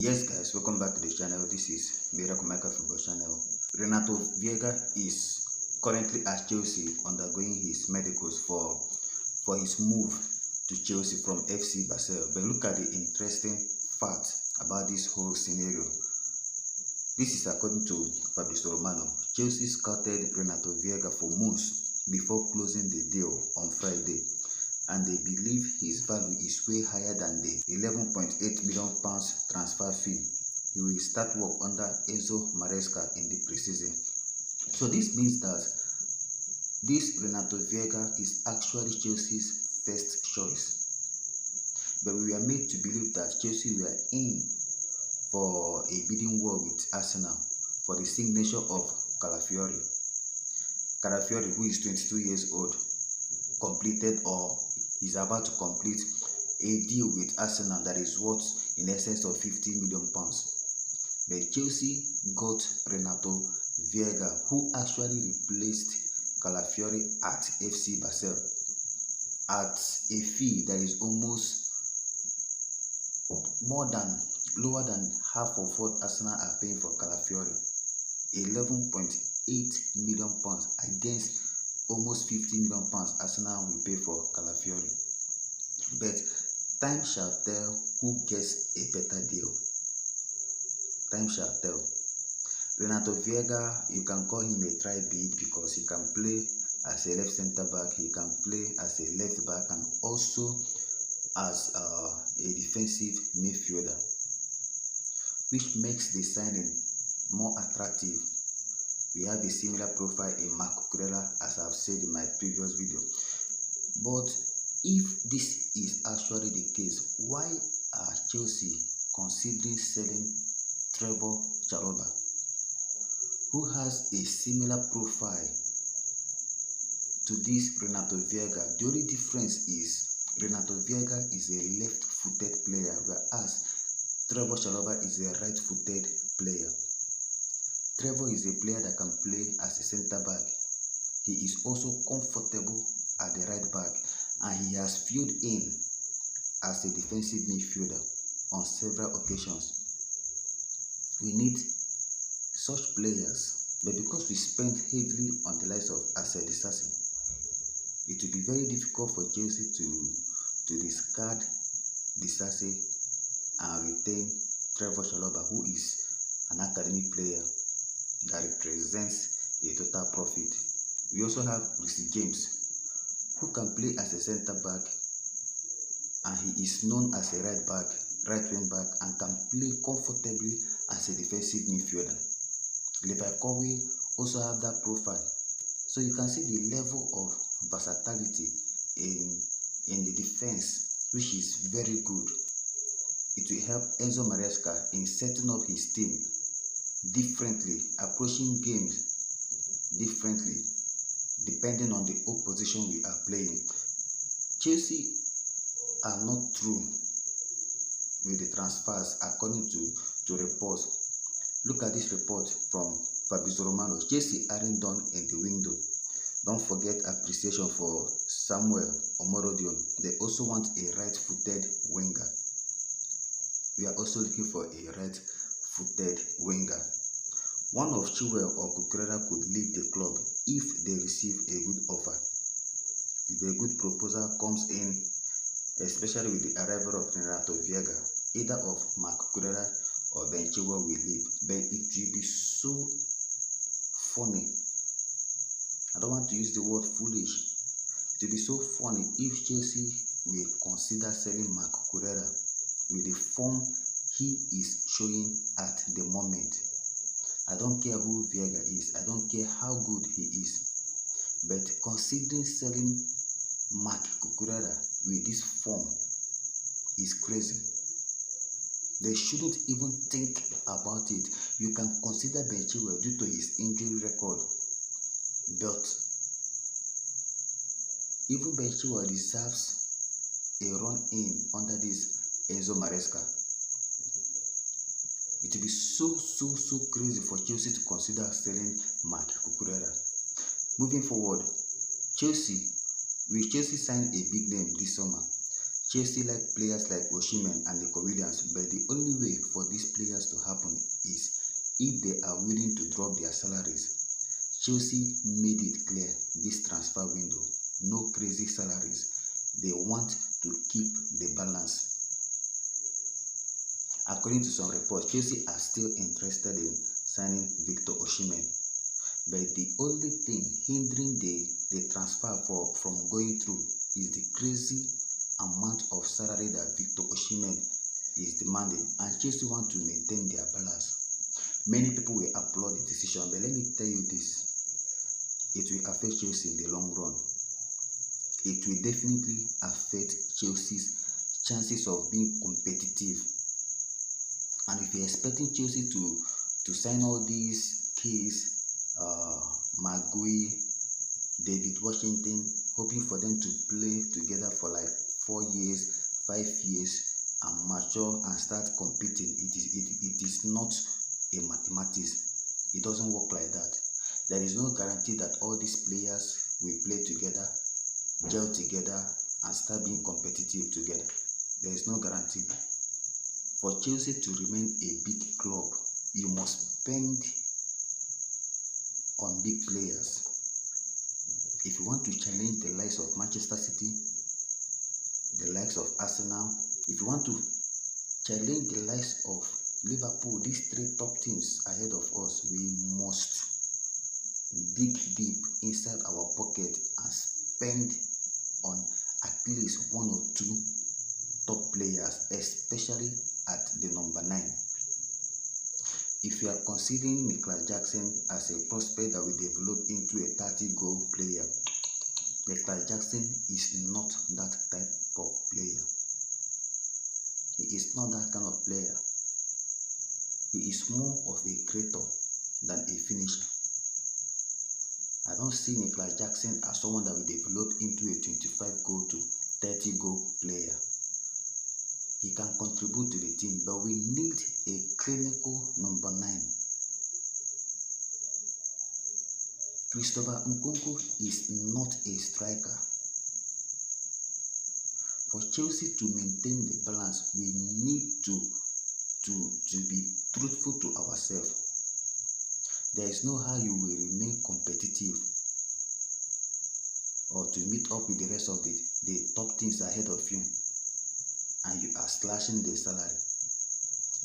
Yes guys, welcome back to the channel. This is Miracle Maker Football Channel. Renato Veiga is currently at Chelsea undergoing his medicals for his move to Chelsea from FC Barcelona. But look at the interesting fact about this whole scenario. This is according to Fabrizio Romano. Chelsea scouted Renato Veiga for months before closing the deal on Friday, and they believe his value is way higher than the £11.8 million transfer fee. He will start work under Enzo Maresca in the preseason. So this means that this Renato Veiga is actually Chelsea's first choice. But we are made to believe that Chelsea were in for a bidding war with Arsenal for the signature of Calafiori. Calafiori, who is 22 years old, completed or is about to complete a deal with Arsenal that is worth in excess of £50 million. But Chelsea got Renato Veiga, who actually replaced Calafiori at FC Barcelona at a fee that is almost lower than half of what Arsenal are paying for Calafiori, £11.8 million against almost £50 million Arsenal will pay for Calafiori. But time shall tell who gets a better deal. Time shall tell. Renato Veiga, you can call him a try-bid because he can play as a left centre back, he can play as a left back, and also as a defensive midfielder, which makes the signing more attractive. We have a similar profile in Marco Cucurella, as I've said in my previous video. But if this is actually the case, why are Chelsea considering selling Trevoh Chalobah, who has a similar profile to this Renato Veiga? The only difference is Renato Veiga is a left-footed player, whereas Trevoh Chalobah is a right-footed player. Trevoh is a player that can play as a centre back. He is also comfortable at the right back, and he has filled in as a defensive midfielder on several occasions. We need such players, but because we spend heavily on the likes of Asset Disasi, it will be very difficult for Chelsea to discard Disasi and retain Trevoh Chalobah, who is an academy player that represents a total profit. We also have Reece James, who can play as a centre back, and he is known as a right wing back, and can play comfortably as a defensive midfielder. Levi Colwill also have that profile. So you can see the level of versatility in the defense, which is very good. It will help Enzo Maresca in setting up his team differently, approaching games differently, depending on the opposition we are playing. Chelsea are not through with the transfers according to reports. Look at this report from Fabrizio Romano. Chelsea aren't done in the window. Don't forget appreciation for Samuel Omorodion. They also want a right-footed winger. We are also looking for a right-footed winger. One of Chilwell or Cucurella could leave the club if they receive a good offer. If a good proposal comes in, especially with the arrival of Renato Veiga, either of Marco Cucurella or Ben Chilwell will leave. But it will be so funny. I don't want to use the word foolish. It will be so funny if Chelsea will consider selling Marco Cucurella with the form he is showing at the moment. I don't care who Veiga is. I don't care how good he is. But considering selling Marco Cucurella with this form is crazy. They shouldn't even think about it. You can consider Ben Chilwell due to his injury record. But even Ben Chilwell deserves a run in under this Enzo Maresca. It will be so crazy for Chelsea to consider selling Marco Cucurella. Moving forward, Chelsea sign a big name this summer. Chelsea like players like Oshimen and Nico Williams, but the only way for these players to happen is if they are willing to drop their salaries. Chelsea made it clear this transfer window, no crazy salaries. They want to keep the balance. According to some reports, Chelsea are still interested in signing Victor Oshimen, but the only thing hindering the transfer from going through is the crazy amount of salary that Victor Oshimen is demanding, and Chelsea want to maintain their balance. Many people will applaud the decision, but let me tell you this, it will affect Chelsea in the long run. It will definitely affect Chelsea's chances of being competitive. And if you're expecting Chelsea to sign all these keys, Magui, David Washington, hoping for them to play together for like 4 years, 5 years, and mature and start competing, it is not a mathematics. It doesn't work like that. There is no guarantee that all these players will play together, gel together, and start being competitive together. There is no guarantee. For Chelsea to remain a big club, you must spend on big players. If you want to challenge the likes of Manchester City, the likes of Arsenal, if you want to challenge the likes of Liverpool, these 3 top teams ahead of us, we must dig deep inside our pocket and spend on at least 1 or 2 top players, especially at the number 9. If you are considering Nicolas Jackson as a prospect that will develop into a 30-goal player, Nicolas Jackson is not that type of player. He is not that kind of player. He is more of a creator than a finisher. I don't see Nicolas Jackson as someone that will develop into a 25-goal to 30-goal player. He can contribute to the team, but we need a clinical number 9. Christopher Nkunku is not a striker. For Chelsea to maintain the balance, we need to be truthful to ourselves. There is no how you will remain competitive or to meet up with the rest of the top teams ahead of you, and you are slashing the salary.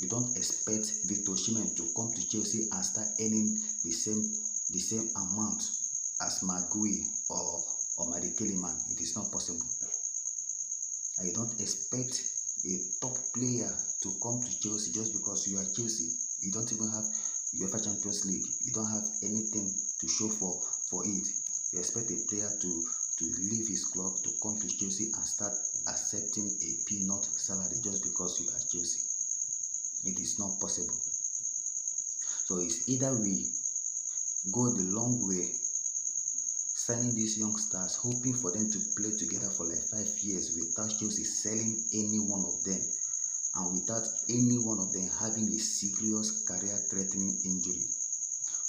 You don't expect Victor Oshimen to come to Chelsea and start earning the same amount as Magui or Madikeliman. It is not possible. And you don't expect a top player to come to Chelsea just because you are Chelsea. You don't even have UEFA Champions League. You don't have anything to show for it. You expect a player to leave his club to come to Chelsea and start accepting a peanut salary just because you are Chelsea. It is not possible. So it's either we go the long way, signing these youngsters, hoping for them to play together for like 5 years without Chelsea selling any one of them, and without any one of them having a serious career-threatening injury,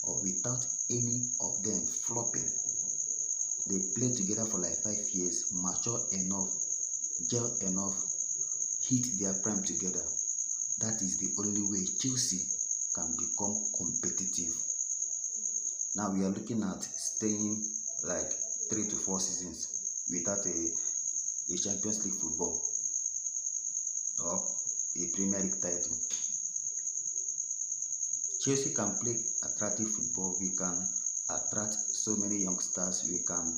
or without any of them flopping. They play together for like 5 years, mature enough, gel enough, hit their prime together. That is the only way Chelsea can become competitive. Now we are looking at staying like 3 to 4 seasons without a Champions League football or a Premier League title. Chelsea can play attractive football. We can attract so many youngsters. We can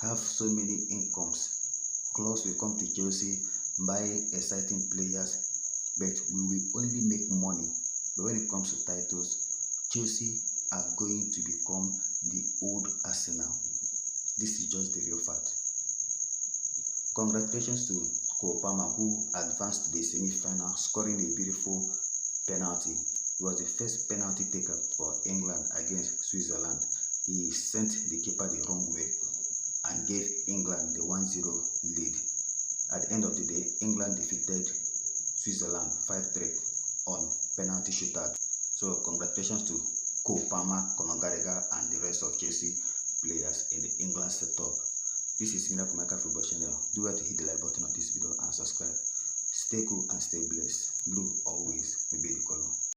have so many incomes. Clubs will come to Chelsea, buy exciting players, but we will only make money. But when it comes to titles, Chelsea are going to become the old Arsenal. This is just the real fact. Congratulations to Cole Palmer, who advanced to the semi-final, scoring a beautiful penalty. It was the first penalty taken for England against Switzerland. He sent the keeper the wrong way and gave England the 1-0 lead. At the end of the day, England defeated Switzerland 5-3 on penalty shootout. So congratulations to Cole Palmer, Conor Gallagher, and the rest of Chelsea players in the England setup. This is Miracle Maker Football Channel. Do well to hit the like button on this video and subscribe. Stay cool and stay blessed. Blue always will be the color.